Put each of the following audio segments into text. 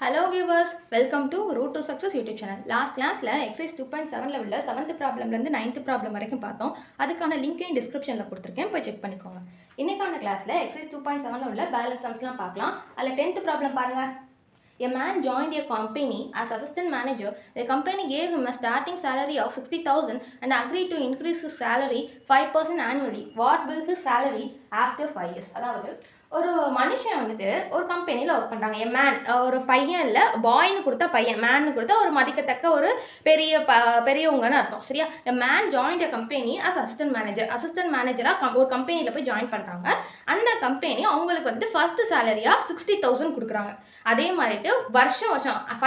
Hello viewers, welcome to Root to Success YouTube channel. Last classல exercise 2.7 levelல 7th problemல இருந்து 9th problem வரைக்கும் பார்த்தோம். அதுக்கான லிங்கையும் டிஸ்கிரிப்ஷன்ல கொடுத்திருக்கேன், போய் செக் பண்ணிக்கோங்க. இன்னைக்கான கிளாஸ்ல exercise 2.7ல உள்ள பேலன்ஸ் சம்ஸ்லாம் பார்க்கலாம். அதுல 10th problem பாருங்க. A man joined a company as assistant manager. The company gave him a starting salary of 60,000 and agreed to increase his salary 5% annually. What will his salary after 5 years? அதாவது ஒரு மனுஷன் வந்துட்டு ஒரு கம்பெனியில் work பண்ணுறாங்க. என் man ஒரு பையன் இல்லை, பாய்னு கொடுத்தா பையன், மேன்னு கொடுத்தா ஒரு மதிக்கத்தக்க ஒரு பெரியவங்கன்னு அர்த்தம். சரியா? A man join a company as assistant மேனேஜராக ஒரு கம்பெனியில் போய் ஜாயின் பண்ணுறாங்க. அந்த கம்பெனி அவங்களுக்கு வந்துட்டு ஃபர்ஸ்ட் சேலரியாக 60,000 கொடுக்குறாங்க. அதே மாதிரிட்டு வருஷம்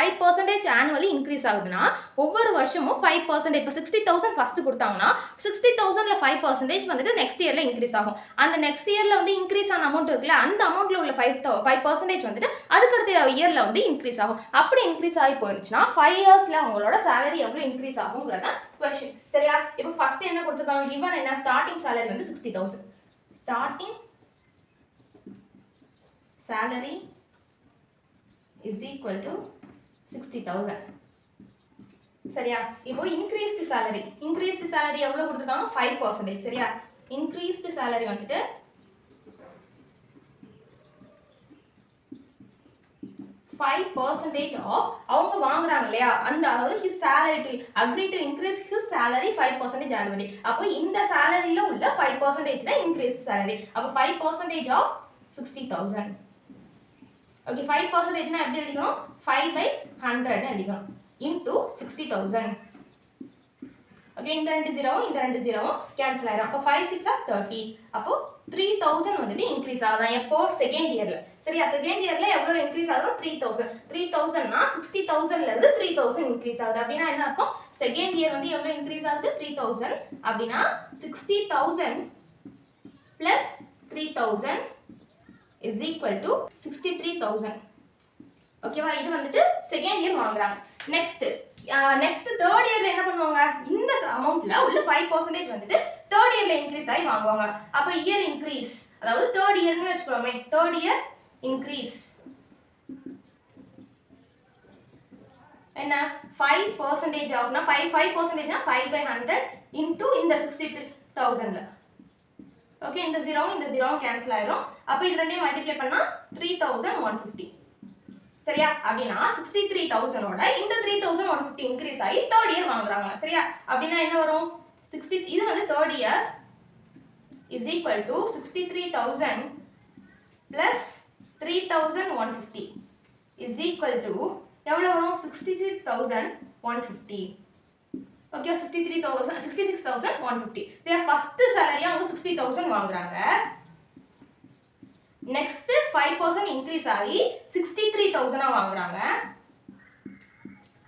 5% ஆனுவலி இன்க்ரீஸ் ஆகுதுன்னா ஒவ்வொரு வருஷமும் 5%. இப்போ 60,000 ஃபஸ்ட்டு கொடுத்தாங்கன்னா 60,000ல் 5% வந்துட்டு நெக்ஸ்ட் இயரில் இன்க்ரீஸ் ஆகும். அந்த நெக்ஸ்ட் இயரில் வந்து இன்க்ரீஸ் ஆன அமௌண்ட் இருக்குல்ல, அந்த அமௌண்ட்டில் உள்ள 5% வந்துட்டு அதுக்கடுத்த இயரில் வந்து இன்க்ரீஸ் ஆகும். அப்படி இன்க்ரீஸ் ஆகி போயிருச்சுன்னா 5 இயர்ஸில் அவங்களோட சேலரி எவ்வளோ இன்க்ரீஸ் ஆகுங்கிறத கொஸ்டின். சரியா? இப்போ ஃபர்ஸ்ட் என்ன கொடுத்துருக்காங்க, கிவன் என்ன, ஸ்டார்டிங் சேலரி வந்து 60,000. Starting salary is equal to 60,000. சரியா? இப்போ increased salary எவ்வளவு கொடுத்திருக்காங்க, 5%. சரியா? increased salary வந்துட்டு 5% of அவங்க வாங்குறாங்க இல்லையா, அந்த அதாவது his salary to agree to increase his salary 5% annually. அப்போ இந்த சாலரியில உள்ள 5% தான் increased salary. அப்போ 5% of 60,000. ஓகே, 5% எப்படி எழுதிக்கணும், 5/100 எழுதிக்கணும் இன்டூ 60,000. ஓகே, இந்த ரெண்டு ஜீரோவும் கேன்சல் ஆயிடும். அப்போ 5 6 30. அப்போ 3,000 வந்துட்டு இன்க்ரீஸ் ஆகுதான். எப்போ, செகண்ட் இயர்ல. சரியா? செகண்ட் இயர்ல எவ்வளோ இன்க்ரீஸ் ஆகுது, 3,000னா 60,000ல இருந்து 3,000 இன்க்ரீஸ் ஆகுது. அப்படின்னா என்ன அர்த்தம், செகண்ட் இயர் வந்து எவ்வளோ இன்க்ரீஸ் ஆகுது, 3,000. அப்படின்னா 60,000 பிளஸ் 3,000 is equal to 63,000. ஓகேவா? இது வந்துட்டு செகண்ட் இயர் வாங்குறாங்க. நெக்ஸ்ட் தேர்ட் இயர்ல என்ன பண்ணுவாங்க, இந்த அமௌண்ட்ல உள்ள 5% வந்துட்டு தேர்ட் இயர்ல இன்க்ரீஸ் ஆகி வாங்குவாங்க. அப்ப இயர் இன்க்ரீஸ், அதாவது தேர்ட் இயர்னு வச்சுக்கோமே, தேர்ட் இயர் இன்க்ரீஸ் என்ன, 5% ஆகும்னா 5%னா 5/100 இன்டூ இந்த 63,000ல. ஓகே, இந்த ஜீரோவும் கேன்சல் ஆயிடும். அப்போ இது ரெண்டையும் மல்டிப்ளை பண்ணா 3,150. சரியா? அப்படின்னா 63,000ஓட இந்த 3,150 இன்க்ரீஸ் ஆகி தேர்ட் இயர் வாங்குறாங்க. சரியா? அப்படின்னா என்ன வரும், 60, இது வந்து third year is equal to 63,000 plus 3,150 is equal to எவ்வளோ வரும், 66,150. ஓகே, 66,150. ஃபர்ஸ்ட் சேலரியா அவங்க 60,000 வாங்குறாங்க. நெக்ஸ்ட் 5% இன்க்ரீஸ் ஆகி 63,000 வாங்குறாங்க.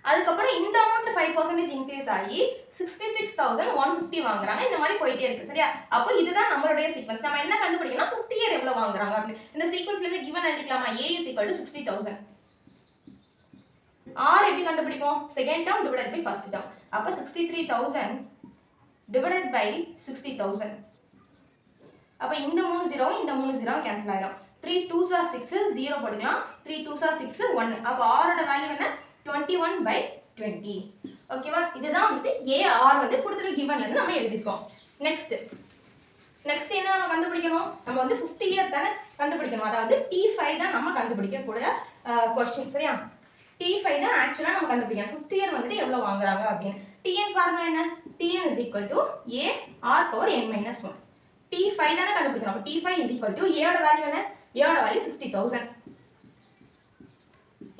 அதுக்கப்புறம் இந்த அமௌண்ட் 5% இன்க்ரீஸ் ஆகி 66,150 வாங்குறாங்க. இந்த மாதிரி போயிட்டே இருக்கு. சரியா? அப்போ இதுதான் நம்மளுடைய சீக்வன்ஸ். நம்ம என்ன கண்டுபிடிக்கணும், 5th இயர் எவ்வளவு வாங்குறாங்க அப்படின்னு. இந்த சீக்வன்ஸ்ல இருந்து கிவன் எழுதிக்கலாமா, A is equal to 60,000. R எப்படி கண்டுபிடிப்போம், second term divided by first term. அப்ப 63,000 டிவைடட் பை 60,000. அப்ப இந்த 3 ஜீரோவும் கேன்சல் ஆயிடும். 3 2s are 6, 0 போட்டுக்கலாம். 3 2s are 6, 1. அப்ப R ஓட வேல்யூ என்ன, 21/20. ஓகேவா? இதுதான் வந்து AR வந்து கொடுத்திருக்க கிவன்ல இருந்து நம்ம எழுதிருக்கோம். நெக்ஸ்ட் என்ன நம்ம கண்டுபிடிக்கணும், நம்ம வந்து 5th இயர் தானே கண்டுபிடிக்கணும். அதாவது T5 தான் நம்ம கண்டுபிடிக்க கூடிய क्वेश्चन. சரியா? T5 தான் ஆக்சுவலா நம்ம கண்டுபிடிக்கணும். 5th இயர் வந்துட்டு எவ்வளவு வாங்குறாங்க அப்படின்னு. TN ஃபார்முலா என்ன, TN is equal to AR power n minus 1. T5 தானே கண்டுபிடிக்கணும். அப்ப T5 is equal to A ஓட வேல்யூ என்ன, A ஓட வேல்யூ 60,000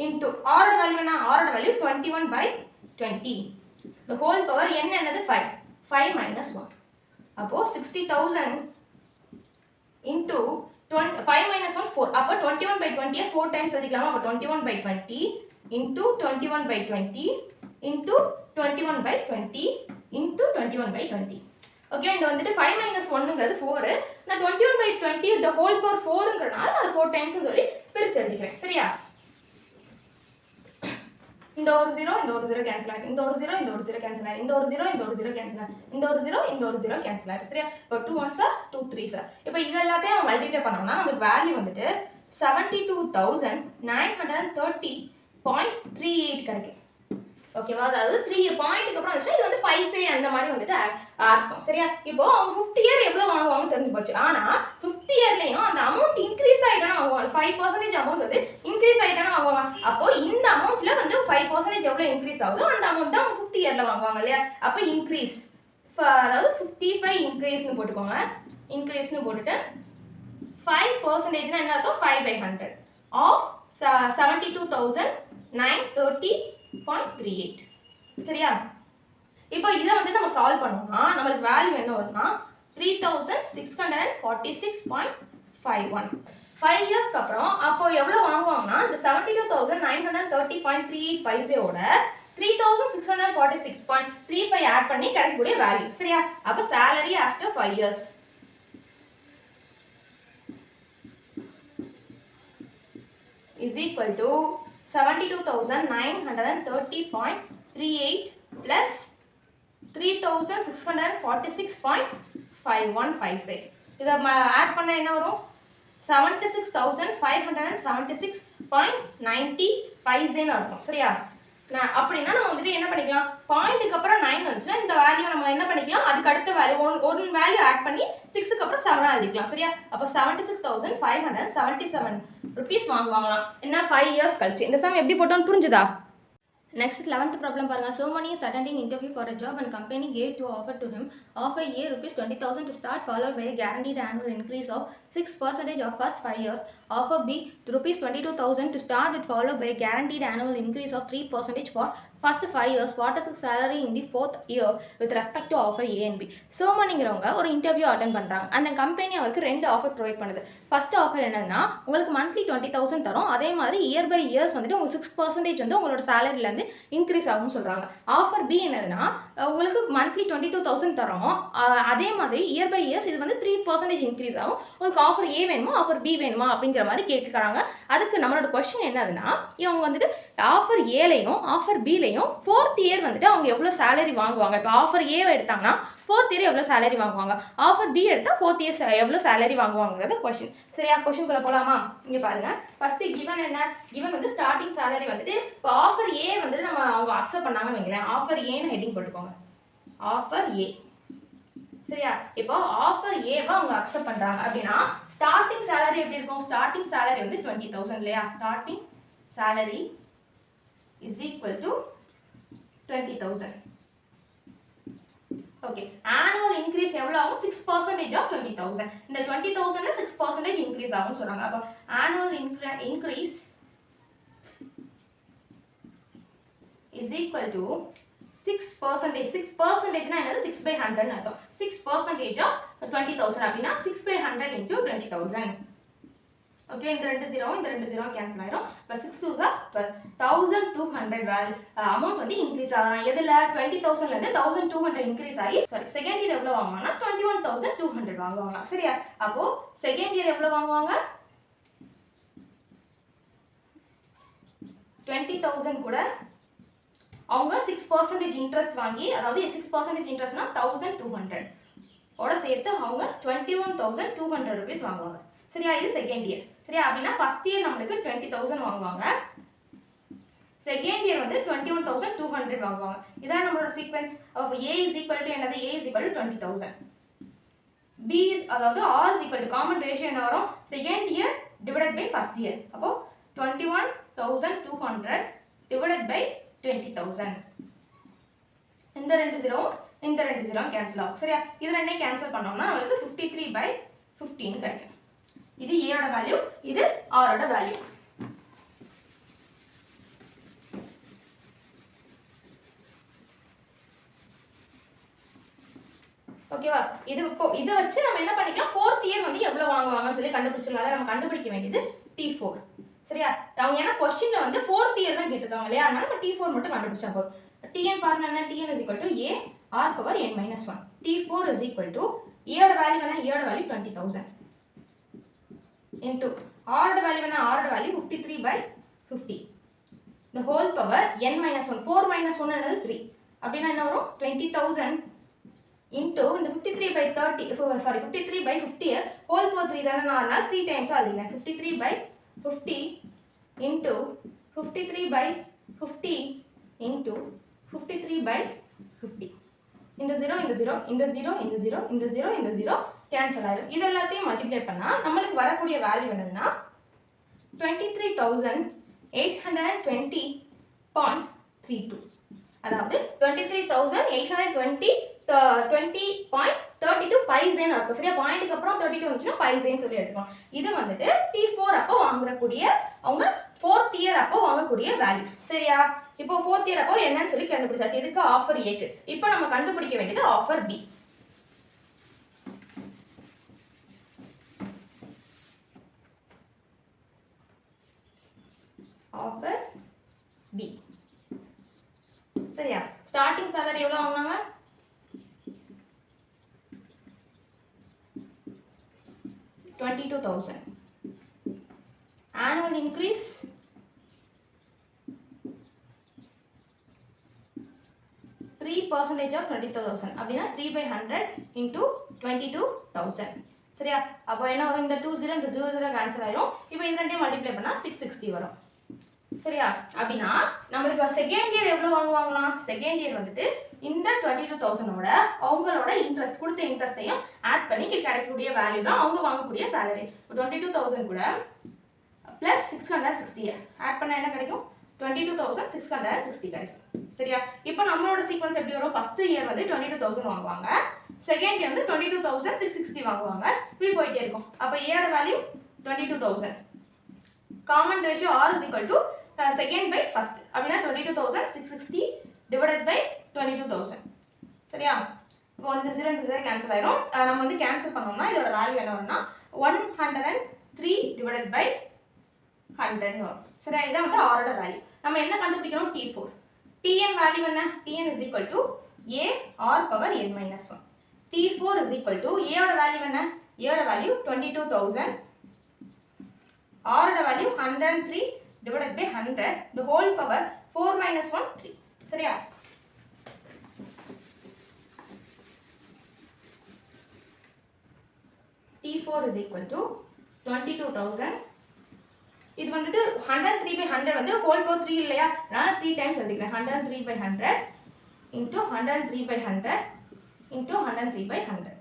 into R ஓட வேல்யூ என்ன, R ஓட value 21/20. the whole power n என்னது 5 minus 1. அப்போ 60,000 into 5 minus 1 4. அப்போ 21/20 4 டைம்ஸ் எழுதிக்கலாமா. அப்போ 21/20 into 21/20 into 21/20 into 21/20. ஓகே, இந்த வந்துட்டு 5 minus 1ங்கிறது 4. நான் 21/20 the whole power 4ங்கிறனால நான் 4 டைம்ஸ் சொல்லி பிரிச்சு எழுதிக்கிறேன். சரியா? இந்த ஒரு ஜீரோ கேன்சல் ஆயிடும். இந்த ஒரு ஜீரோ கேன்சல் ஆயிடும். இந்த ஒரு ஜீரோ கேன்சல் ஆயிடும். இந்த ஒரு ஜீரோ கேன்சல் ஆயிடும். சரியா? இப்போ 2 1s are 2 3s are. இப்போ இது எல்லாத்தையும் நம்ம மல்டிப்ளை பண்ணோம்னா நமக்கு வேல்யூ வந்துட்டு 72,930 0.38 கிடைக்கும். ஓகேவா? அதாவது 3 பாயிண்ட்டுக்கு அப்புறம் வந்துச்சுன்னா இது வந்து பைசே அந்த மாதிரி வந்துட்டு அர்த்தம். சரியா? இப்போ அவங்க 50 இயர் எவ்வளோ வாங்குவாங்க தெரிஞ்சு போச்சு. ஆனால் 50 இயர்லையும் அந்த அமௌண்ட் இன்க்ரீஸ் ஆகிட்டானே வாங்குவாங்க. 5% அமௌண்ட் வந்து இன்க்ரீஸ் ஆகிட்டானே வாங்குவாங்க. அப்போ இந்த அமௌண்ட்ல வந்து 5% எவ்வளோ இன்க்ரீஸ் ஆகுதோ அந்த அமௌண்ட் தான் 50 இயர்ல வாங்குவாங்க இல்லையா? அப்போ இன்க்ரீஸ், அதாவது 55 இன்க்ரீஸ்னு போட்டுக்கோங்க. இன்க்ரீஸ்னு போட்டுட்டு 5% என்ன அர்த்தம்? 5/100 ஆஃப் 72,930.38. சரியா? இப்போ இதை வந்து நம்ம சால்வ் பண்ணோம்னா நம்மளுக்கு வேல்யூ என்ன வரும்னா 3646.51. 5 இயர்ஸ்க்கு அப்புறம் அப்போ எவ்வளோ வாங்குவாங்கன்னா இந்த 72,930.38 பைசையோட 3646.35 ஆட் பண்ணி கிடைக்கக்கூடிய வேல்யூ. சரியா? அப்போ salary after 5 years is equal to 72,930.38 plus 3646.51 பைசை. இதை ஆட் பண்ண என்ன வரும்? 76,576.90 பைசைன்னு இருக்கும். சரியா? அப்படின்னா நம்ம வந்துட்டு என்ன பண்ணிக்கலாம், பாயிண்ட்டுக்கு அப்புறம் 9 வந்துச்சுன்னா இந்த வேல்யூ நம்ம என்ன பண்ணிக்கலாம், அதுக்கு அடுத்த வேல்யூ ஒரு வேல்யூ ஆட் பண்ணி 6க்கு அப்புறம் 7 எழுதிக்கலாம். சரியா? அப்போ 76,577 ருபீஸ் வாங்குவாங்களாம். என்ன 5 இயர்ஸ் கழிச்சு. இந்த சம் எப்படி போட்டோன்னு புரிஞ்சுதா? Next 11th problem பாருங்க. So many is attending interview for a job and company gave to offer to him offer A rupees 20,000 to start followed by a guaranteed annual increase of 6% of first 5 years. Offer B rupees 22,000 to start with followed by a guaranteed annual increase of 3% for first 5 years. What is the salary in the 4th year with respect to offer A and B? So manyங்கிறவங்க ஒரு interview attend பண்ணுறாங்க. அந்த company அவருக்கு 2 offer provide பண்ணுது. First offer என்னன்னா உங்களுக்கு monthly 20,000 தரும். அதே மாதிரி இயர் பை இயர்ஸ் வந்துட்டு உங்களுக்கு 6% வந்து உங்களோட சேலரியிலேருந்து இன்க்ரீஸ் ஆகும்னு சொல்கிறாங்க. ஆஃபர் பி என்னதுன்னா உங்களுக்கு மந்த்லி 22,000 தரோம். அதே மாதிரி இயர் பை இயர்ஸ் இது வந்து 3% இன்க்ரீஸ் ஆகும். உங்களுக்கு ஆஃபர் ஏ வேணுமா ஆஃபர் பி வேணுமா அப்படிங்கிற மாதிரி கேட்குறாங்க. அதுக்கு நம்மளோட கொஸ்டின் என்னதுன்னா இவங்க வந்துட்டு ஆஃபர் ஏலையும் ஆஃபர் பிலையும் 4th இயர் வந்துட்டு அவங்க எவ்வளோ சேலரி வாங்குவாங்க. இப்போ ஆஃபர் ஏவை எடுத்தாங்கன்னா 4th இயர் எவ்வளோ சேலரி வாங்குவாங்க, ஆஃபர் பி எடுத்தால் 4th இயர் எவ்வளோ சேலரி வாங்குவாங்கிறது கொஸ்டின். சரியா? கொஸ்டின்குள்ளே போகலாமா? இங்கே பாருங்க. ஃபர்ஸ்ட் கிவன் என்ன? கிவன் வந்து ஸ்டார்டிங் சேலரி வந்துட்டு இப்போ ஆஃபர் ஏ வந்துட்டு நம்ம அவங்க அக்செப்ட் பண்ணாங்கன்னு வைங்களேன். ஆஃபர் ஏன்னு ஹெட்டிங் போட்டுக்கோங்க. ஆஃபர் ஏ. சரியா? இப்போ ஆஃபர் ஏவை அவங்க அக்செப்ட் பண்ணுறாங்க அப்படின்னா ஸ்டார்டிங் சேலரி எப்படி இருக்கும்? ஸ்டார்டிங் சேலரி வந்து 20,000 இல்லையா? Starting salary is equal to 20,000. Okay. Annual increase எவ்வளோ ஆகும்? 6% ஆஃப் 20,000. இந்த 20,000ல 6% இன்க்ரீஸ் ஆகும்னு சொல்றாங்க. அப்போ annual increase is equal to 6%. 6%னா என்னது? 6/100 ன்னு அர்த்தம். 6% ஆஃப் 20,000 அப்படின்னா 6/100 into 20,000. ஓகே. இந்த 2 0 இந்த 2 0 கேன்சல் ஆயிரும். இப்போ 6 2s are 12,200 அமௌண்ட் வந்து இன்க்ரீஸ் ஆகும். எதில்? 20,000ல இருந்து 1,200 இன்க்ரீஸ் ஆகி செகண்ட் இயர் எவ்வளோ வாங்குவாங்கன்னா 21,200 வாங்குவாங்க. சரியா? அப்போ செகண்ட் இயர் எவ்வளோ வாங்குவாங்க? 20,000 கூட அவங்க 6% இன்ட்ரெஸ்ட் வாங்கி, அதாவது 6% இன்ட்ரெஸ்ட்னா 1,200 ஓட சேர்த்து அவங்க 21,200 ருபீஸ் வாங்குவாங்க. சரியா? இது செகண்ட் இயர். சரியா? அப்படின்னா ஃபர்ஸ்ட் இயர் நம்மளுக்கு 20,000 வாங்குவாங்க. செகண்ட் இயர் வந்து 21,200 வாங்குவாங்க. இதான் நம்மளோட sequence of A is equal to என்னது? A is equal to 20,000. B அதாவது R is equal to common ratio என்ன வரும்? Second year divided by first year. அப்போ 21,200 டிவைடட் பை 20,000. இந்த 2 0 இந்த 2 0 கேன்சல் ஆகும். சரியா? இது ரெண்டையும் கேன்சல் பண்ணோம்னா நமக்கு 53/15 கிடைக்கும். இது A ஓட வேல்யூ, இது R ஓட வேல்யூ. ஓகேவா? இது இப்போ இதை வச்சு நம்ம என்ன பண்ணிக்கலாம், 4th இயர் வந்து எவ்வளோ வாங்குவாங்கன்னு சொல்லி கண்டுபிடிச்சிடலாம். அதை நம்ம கண்டுபிடிக்க வேண்டியது T4. சரியா? அவங்க ஏன்னா கொஸ்டின்ல வந்து 4th இயர் தான் கேட்டிருக்காங்க இல்லையா? அதனால நம்ம T4 மட்டும் கண்டுபிடிச்சா போதும். Tn ஃபார்முலா என்ன? Tn is equal to A R power n minus 1. T4 is equal to A ஓட வேல்யூ என்ன? A ஓட வேல்யூ 20,000 into R ஓட வேல்யூ என்ன? R ஓட value 53/50. the whole power n minus 1. 4 minus 1 என்னது? 3. அப்படின்னா என்ன வரும்? 20,000 into இந்த 53/50 whole power 3 தானே, நான் 3 times எழுதினேன். 53/50 into 53 by 50 into 53 by 50. இந்த 0 இந்த 0 இந்த 0 இந்த 0 இந்த 0 இந்த 0 கேன்சல் ஆயிடும். இது எல்லாத்தையும் மல்டிப்ளை பண்ணா நம்மளுக்கு வரக்கூடிய வேல்யூ என்னதுன்னா 23,820.32. அதாவது 23,820.32 பைசேன்னு அர்த்தம். சரியா? பாயிண்ட்டுக்கு அப்புறம் 32 வந்துச்சுன்னா பைசேன்னு சொல்லி எடுத்துக்கணும். இது வந்துட்டு T4 அப்போ வாங்கக்கூடிய அவங்க 4th இயர் அப்போ வாங்கக்கூடிய வேல்யூ. சரியா? இப்போ 4th இயர் அப்போ என்னன்னு சொல்லி கண்டுபிடிச்சாச்சு. இதுக்கு ஆஃபர் ஏக்கு. இப்போ நம்ம கண்டுபிடிக்க வேண்டியது ஆஃபர் பி. Offer B. சரியா? ஸ்டார்டிங் salary எவ்வளவு வாங்குனாங்க? 22,000. Annual increase 3% of 22,000. அப்படினா 3/100 into 22,000. சரியா? அப்போ என்ன வரும்? இந்த 20 இந்த 00 கேன்சல் ஆயிரும். இப்போ இது ரெண்டையும் மல்டிப்ளை பண்ணா 660 வரும். சரியா? அப்படினா நமக்கு செகண்ட் இயர் எவ்வளவு வாங்குவாங்களாம்? செகண்ட் இயர் வந்துட்டு இந்த 22,000 ஓட அவங்களோட இன்ட்ரெஸ்ட் கொடுத்த இன்ட்ரெஸ்டையும் ஆட் பண்ணி கிடைக்கக்கூடிய வேல்யூ தான் அவங்க வாங்கக்கூடிய salary. 22,000 கூட plus 660 ஆட் பண்ணா என்ன கிடைக்கும்? 22,660 கிடைக்கும். சரியா? இப்போ நம்மளோட சீக்வென்ஸ் எப்படி வரும்? ஃபர்ஸ்ட் இயர் வந்து 22,000 வாங்குவாங்க, செகண்ட் இயர் வந்து 22,660 வாங்குவாங்க. இப்படி போயிட்டே இருக்கும். அப்போ a ஓட value 22,000. Common ratio r is equal to second by first. அப்படினா 22,660 divided by 22,000. சரியா? இப்போ இந்த 0 இந்த 0 கேன்சல் ஆயிரும். நம்ம வந்து கேன்சல் பண்ணோம்னா இதோட வேல்யூ என்ன வரும்னா 103 divided by 100 வரும். சரியா? இதான் வந்து r ஓட வேல்யூ. நம்ம என்ன கண்டுபிடிக்கணும்? T4. Tn வேல்யூ என்ன? Tn is equal to a r power n minus 1. T4 is equal to a ஓட வேல்யூ என்ன? a ஓட வேல்யூ 22,000. r ஓட value 103 divided by 100 the whole power 4 minus 1 3. சரியா? T4 is equal to 22,000. இது வந்துட்டு 103 by 100 வந்து whole power 3 இல்லையா? நான் 3 டைம்ஸ் எழுதிக்கிறேன். 103 by 100 into 103 by 100 into 103 by 100.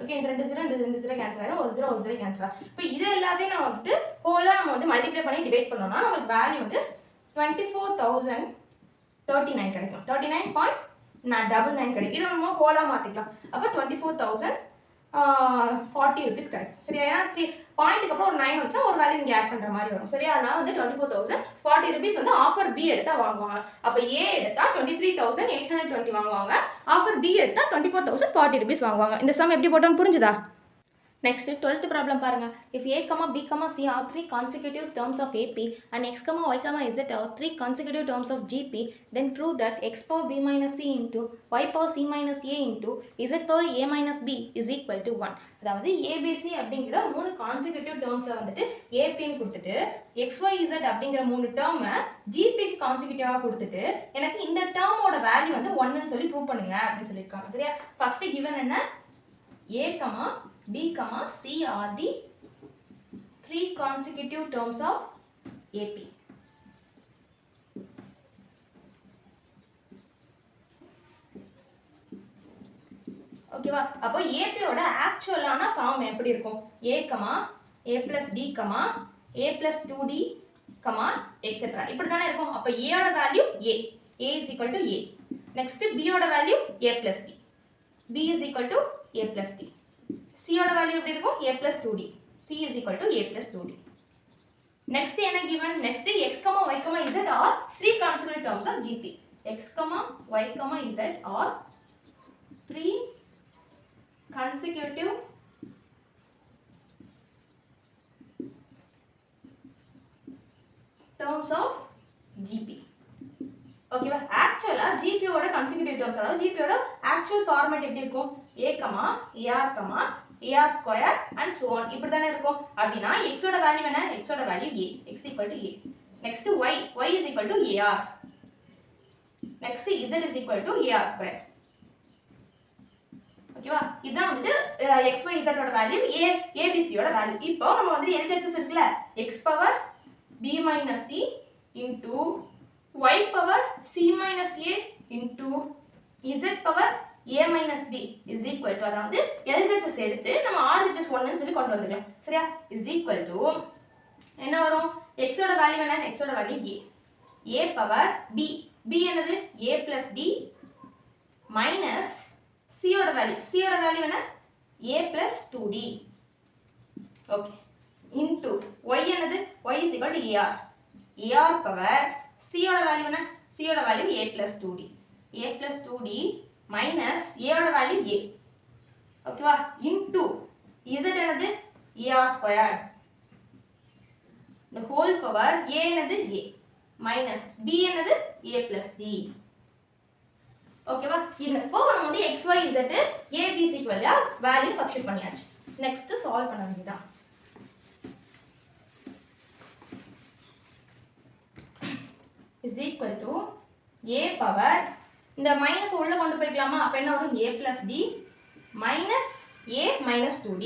Okay, இந்த 2 0 இந்த 0 கேன்சல் ஆயிடும். ஒரு 0 ஒரு 0 கேன்சல் ஆகும். இப்போ இது எல்லாத்தையும் நம்ம வந்துட்டு ஹோலா நம்ம வந்து மல்டிப்ளை பண்ணி டிவைட் பண்ணோம்னா நமக்கு வேல்யூ வந்து 24,039 கிடைக்கும். 39.99 கிடைக்கும். இதை நம்ம ஹோலா மாத்திக்கலாம். அப்போ 24,040 rupees கிடைக்கும். சரியா? ஏன்னா பாயிண்ட்டுக்கு அப்புறம் ஒரு 9 வந்துச்சுன்னா ஒரு வேல்யூ இங்கே ஆட் பண்ணுற மாதிரி வரும். சரியா? அதனால வந்து 24,040 rupees வந்து ஆஃபர் பி எடுத்தால் வாங்குவாங்க. அப்போ ஏ எடுத்தால் 23,820 வாங்குவாங்க. ஆஃபர் பி எடுத்தால் 24,040 rupees வாங்குவாங்க. இந்த சம் எப்படி போட்டோம்னு புரிஞ்சுதா? Next, 12th problem பாருங்க. If A, B, C are 3 consecutive terms of AP and X, Y, Z are 3 consecutive terms of GP, then prove that X power B minus C into Y power C minus A into Z power A minus B is equal to 1. அதாவது ABC அப்படிங்கிற 3 consecutive terms வந்துட்டு AP ன்னு கொடுத்துட்டு XYZ அப்படிங்கிற 3 டேர்மை GP க்கு கான்சிக்யூட்டிவா கொடுத்துட்டு எனக்கு இந்த டேர்மோட வேல்யூ வந்து 1 ன்னு சொல்லி ப்ரூவ் பண்ணுங்க அப்படின்னு சொல்லியிருக்காங்க. சரியா? ஃபர்ஸ்ட் given என்ன? A, B, C are the 3 consecutive terms of AP. ஓகேவா? அப்போ AP ஓட ஆக்சுவலான ஃபார்ம் எப்படி இருக்கும்? A, A plus D, A plus 2D, etc. இப்படி தானே இருக்கும். அப்போ A ஓட value A is equal to A. Next B ஓட value A plus D. B is equal to A plus D. C ஓட வேல்யூ எப்படி இருக்கும்? A plus 2D. C is equal to A plus 2D. Next என்ன given? Next X, Y, Z are 3 consecutive terms of GP. X, Y, Z are 3 consecutive terms of GP. ஓகேவா? ஆக்சுவலா GP ஓட consecutive terms, அதாவது GP ஓட actual format எப்படி இருக்கும்? A, AR, AR square and so on. இப்படி தானே இருக்கும். அப்படின்னா X ஓட வேல்யூ என்ன? X ஓட value A. X equal to A. Next Y. Y is equal to AR. Next Z is equal to AR square. ஓகேவா? இதான் வந்து XYZ ஓட வேல்யூ, ABC ஓட வேல்யூ. இப்போ நம்ம வந்து LHS இருக்குல்ல, X power B b minus c into y power c minus a into z power a minus b is equal to அதாவது LHS எடுத்து நம்ம RHS 1 ன்னு சொல்லி கொண்டு வந்துடலாம் சரியா is equal to என்ன வரும் x ஓட வேல்யூ என்ன x ஓட value a power b b என்னது a plus d minus c ஓட வேல்யூ என்ன a plus 2d okay into y என்னது y is equal to ar power c ஓட வேல்யூ என்ன c ஓட value a plus 2d a plus 2d minus a ஓட value a ஓகேவா into z என்னது ar square the whole power a என்னது a minus b என்னது a plus d ஓகேவா இப்போ நம்ம வந்து x y z a b c க்குள்ள வேல்யூ சப்ஸ்டிட்யூட் பண்ணியாச்சு நெக்ஸ்ட் சால்வ் பண்ண வேண்டியதுதான் is equal to a power இந்த மைனஸ் உள்ள கொண்டு போய்க்கலாமா அப்ப என்ன வரும் a plus d minus a minus 2d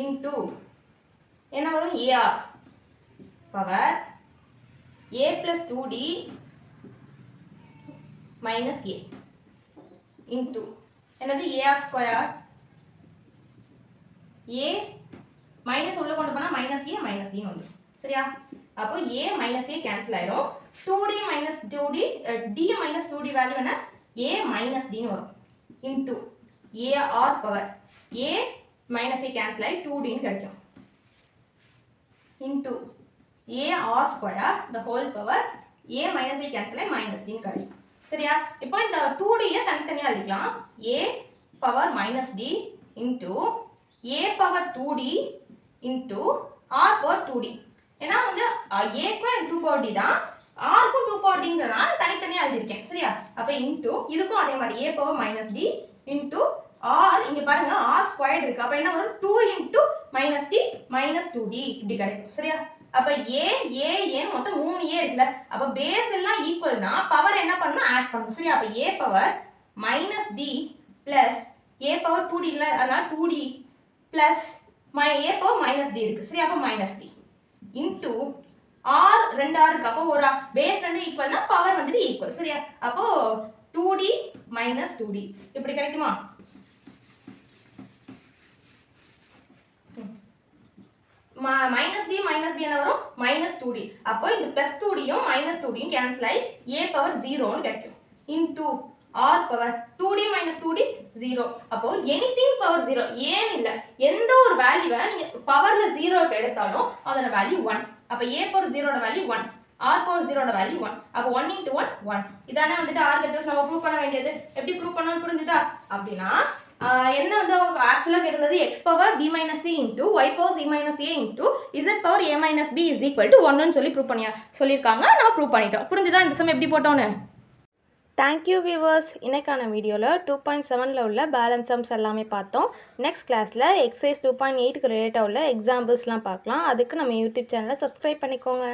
into என்ன வரும் ar power a plus 2d minus a into என்னது ar square a மைனஸ் உள்ள கொண்டு போனா minus a minus d ன்னு வந்துரும் சரியா அப்போ a minus a cancel ஆயிரும் 2d minus 2d d minus 2d value என்ன a minus d ன்னு வரும் into ar power a minus a cancel ஆயி 2d ன்னு கிடைக்கும் into ar square the whole power a minus a cancel ஆயி minus d ன்னு கிடைக்கும் சரியா இப்போ இந்த 2d ய தனித்தனியா எழுதிக்கலாம் a power minus d into a power 2d into r power 2d ஏன்னா வந்து a க்கு 2 power d தான் r க்கு 2 power d ங்கறனால தனித்தனியா எழுதிருக்கேன் சரியா அப்ப into இதுக்கும் அதே மாதிரி a power minus d into r இங்க பாருங்க r ஸ்கொயர்ட் இருக்கு அப்ப என்ன வரும் 2 into minus d minus 2d இப்படி கிடைக்கும் சரியா அப்ப a n மொத்தம் 3 a இருக்குல அப்ப பேஸ் எல்லாம் ஈக்குவல்னா பவர் என்ன பண்ணனும் ஆட் பண்ணனும் சரியா அப்ப a power minus d plus a power 2d இல்ல அதனால 2d plus a power minus d இருக்கு சரியா அப்ப minus d into r ரெண்டு r இருக்கு அப்போ ஒரு பேஸ் ரெண்டு ஈக்குவல்னா பவர் வந்து ஈக்குவல் சரியா அப்போ 2d minus 2d இப்படி கிடைக்குமா minus d என்ன வரும் minus 2d அப்போ இந்த plus 2d யும் minus 2d யும் cancel ஆயி a power 0 ன்னு கிடைக்கும் into r power 2d minus 2d 0 அப்போ anything power 0 ஏன் இல்ல எந்த ஒரு வேல்யூவை நீங்க பவர்ல 0 க்கு எடுத்தாலும் அதோட வேல்யூ 1 அப்ப a power 0 ஓட வேல்யூ 1 r power 0 ஓட வேல்யூ 1 அப்ப 1 into 1 1 இதானே வந்துட்டு RHS நம்ம ப்ரூவ் பண்ண வேண்டியது எப்படி ப்ரூவ் பண்ணனும் புரிஞ்சுதா அப்படினா என்ன வந்து அவங்க ஆக்சுவலா கேட்டது x power b minus c into y power c minus a into z power a minus b is equal to 1 ன்னு சொல்லி ப்ரூவ் சொல்லிருக்காங்க நான் ப்ரூவ் பண்ணிட்டோம் புரிஞ்சுதா இந்த சம் எப்படி போட்டோம்னு தேங்க்யூ வியூவர்ஸ் இன்னைக்கான வீடியோவில் 2.7ல் உள்ள பேலன்ஸ் சம்ஸ் எல்லாமே பார்த்தோம் நெக்ஸ்ட் கிளாஸில் எக்ஸசைஸ் 2.8க்கு ரிலேட்டாக உள்ள எக்ஸாம்பிள்ஸ்லாம் பார்க்கலாம் அதுக்கு நம்ம யூடியூப் சேனலை சப்ஸ்கிரைப் பண்ணிக்கோங்க